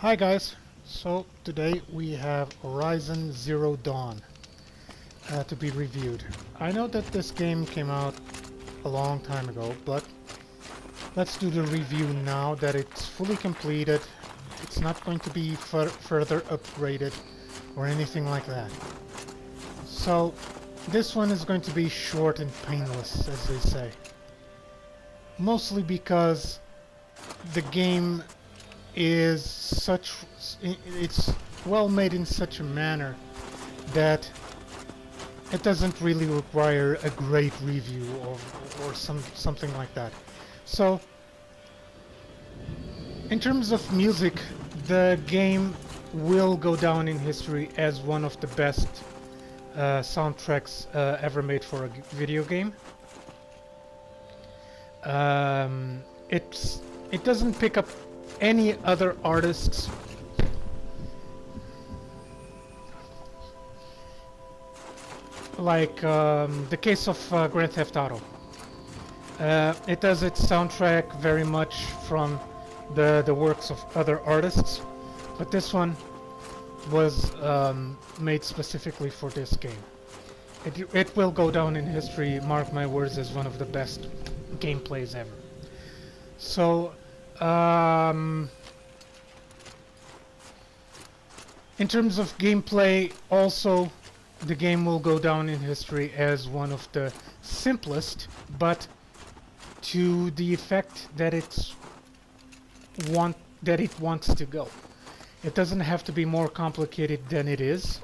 Hi guys, so today we have Horizon Zero Dawn to be reviewed. I know that this game came out a long time ago, but let's do the review now that it's fully completed. It's not going to be further upgraded or anything like that. So this one is going to be short and painless, as they say. Mostly because the game is it's well made in such a manner that it doesn't really require a great review or something like that. So in terms of music, the game will go down in history as one of the best soundtracks ever made for a video game. It doesn't pick up any other artists like the case of Grand Theft Auto. It does its soundtrack very much from the works of other artists, but this one was made specifically for this game. It will go down in history, mark my words, as one of the best gameplays ever. So in terms of gameplay, also the game will go down in history as one of the simplest, but to the effect that it wants to go. It doesn't have to be more complicated than it is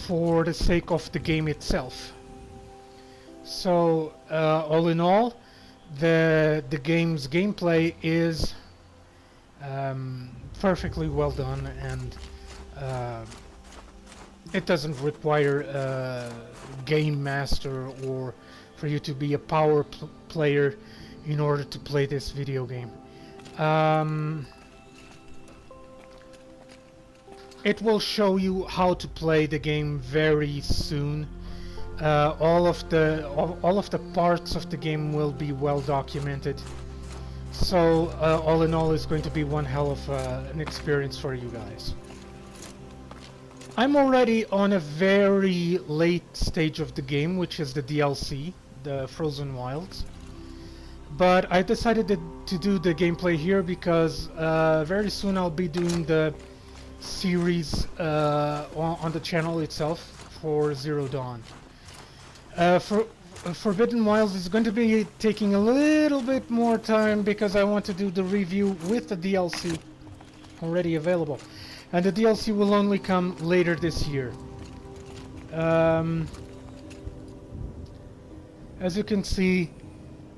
for the sake of the game itself. So all in all, the game's gameplay is perfectly well done, and it doesn't require a game master or for you to be a power player in order to play this video game. It will show you how to play the game very soon. All of the parts of the game will be well documented. So all in all, it's going to be one hell of an experience for you guys. I'm already on a very late stage of the game, which is the DLC, the Frozen Wilds. But I decided to do the gameplay here because very soon I'll be doing the series on the channel itself for Zero Dawn. For Forbidden Wilds is going to be taking a little bit more time because I want to do the review with the DLC already available. And the DLC will only come later this year. As you can see,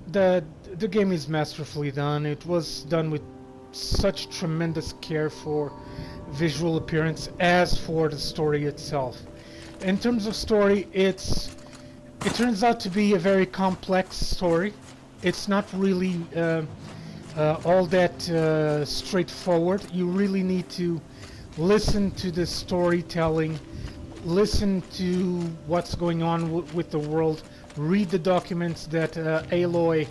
the game is masterfully done. It was done with such tremendous care for visual appearance as for the story itself. In terms of story, it turns out to be a very complex story. It's not really all that straightforward. You really need to listen to the storytelling, listen to what's going on with the world, read the documents that Aloy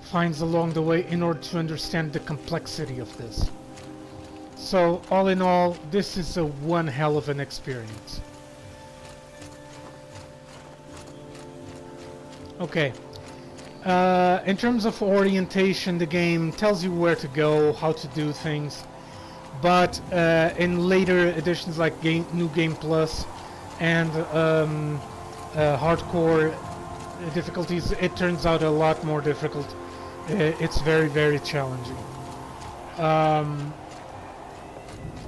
finds along the way in order to understand the complexity of this. So all in all, this is a one hell of an experience. Okay, in terms of orientation, the game tells you where to go, how to do things, but in later editions like New Game Plus and hardcore difficulties, it turns out a lot more difficult. It's very, very challenging.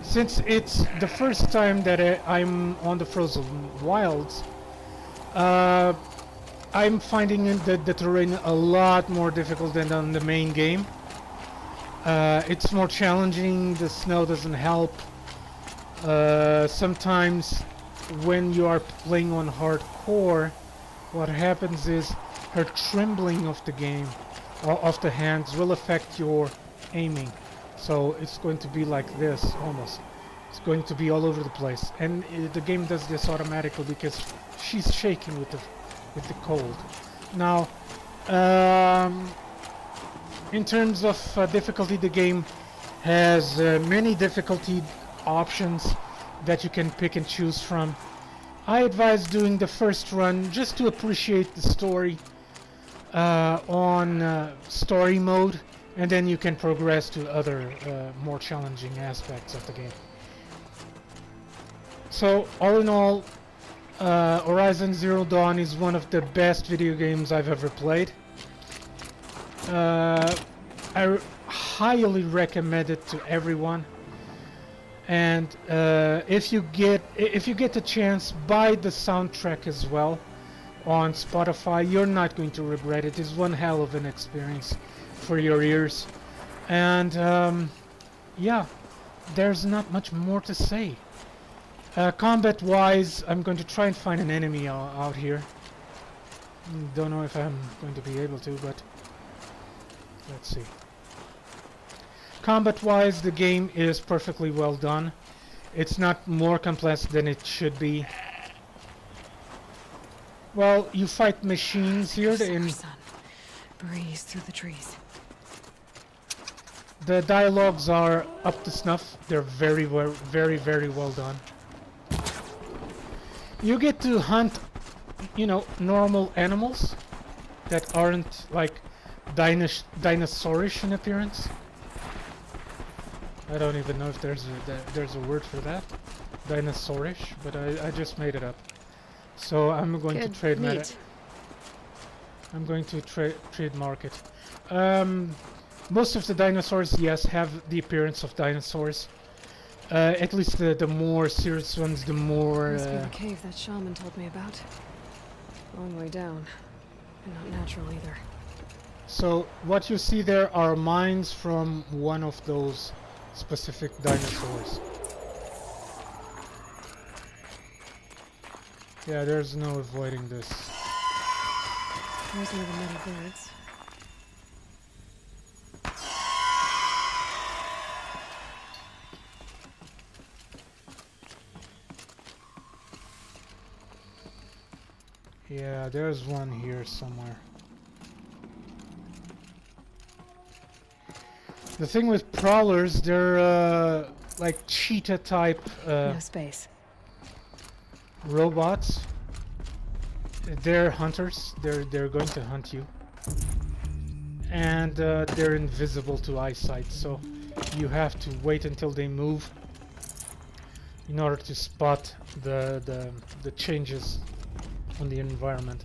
Since it's the first time that I'm on the Frozen Wilds, I'm finding the terrain a lot more difficult than on the main game. It's more challenging, the snow doesn't help. Sometimes when you are playing on hardcore, what happens is her trembling of the game, of the hands, will affect your aiming. So it's going to be like this, almost. It's going to be all over the place. And the game does this automatically because she's shaking with the cold. Now, in terms of difficulty, the game has many difficulty options that you can pick and choose from. I advise doing the first run just to appreciate the story on story mode, and then you can progress to other more challenging aspects of the game. So all in all, Horizon Zero Dawn is one of the best video games I've ever played. I highly recommend it to everyone. And if you get the chance, buy the soundtrack as well on Spotify. You're not going to regret it. It's one hell of an experience for your ears. And yeah, there's not much more to say. Combat-wise, I'm going to try and find an enemy out here. Don't know if I'm going to be able to, but let's see. Combat-wise, the game is perfectly well done. It's not more complex than it should be. Well, you fight machines here. Breeze through the trees. The dialogues are up to snuff. They're very well done. You get to hunt, you know, normal animals that aren't like dinosaurish in appearance. I don't even know if there's a word for that, dinosaurish, but I just made it up. So I'm going to trademark it. I'm going to trademark it. Most of the dinosaurs, yes, have the appearance of dinosaurs. At least the more serious ones, the more... Must be the cave that shaman told me about. Long way down. And not natural either. So, what you see there are mines from one of those specific dinosaurs. Yeah, there's no avoiding this. There's one of the metal birds. Yeah, there's one here somewhere. The thing with prowlers, they're like cheetah type No space. robots. They're hunters. They're going to hunt you, and they're invisible to eyesight. So you have to wait until they move in order to spot the changes on the environment.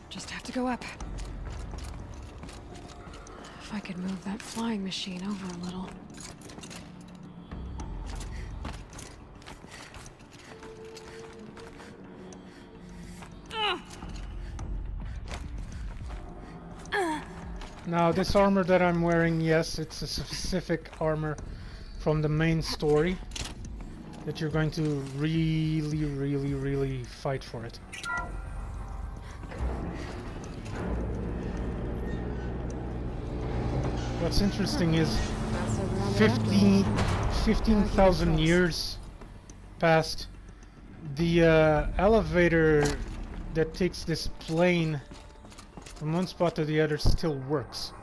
Just have to go up. If I could move that flying machine over a little. Now, this armor that I'm wearing, yes, it's a specific armor from the main story that you're going to really fight for it. What's interesting is 15,000 years passed. The elevator that takes this plane from one spot to the other still works.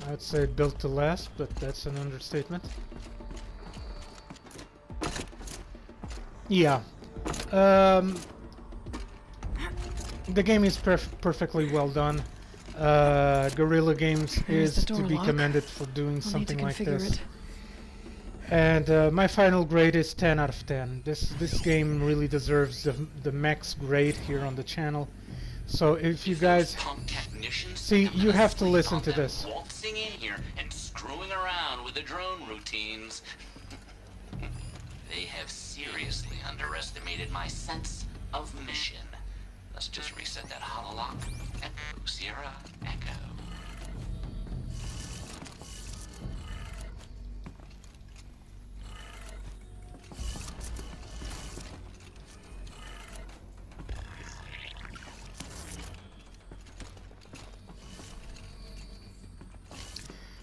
I'd say built to last, but that's an understatement. Yeah. The game is perfectly well done. Guerrilla Games is to be commended for doing something like this. And my final grade is 10 out of 10. This game really deserves the max grade here on the channel. So if you guys see, you have to listen to this. Waltzing in here and screwing around with the drone routines. They have seriously underestimated my sense of mission. Let's just reset that hololock. Echo, Sierra, Echo.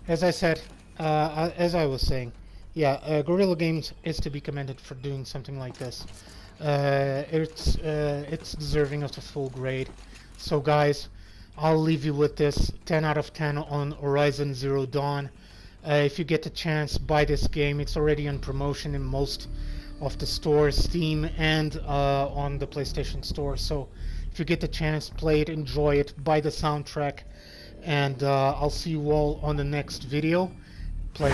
As I said, as I was saying, yeah, Guerrilla Games is to be commended for doing something like this. It's deserving of a full grade. So guys, I'll leave you with this 10 out of 10 on Horizon Zero Dawn. If you get the chance, buy this game. It's already on promotion in most of the stores, Steam and on the PlayStation Store. So if you get the chance, play it, enjoy it, buy the soundtrack, and I'll see you all on the next video. Play.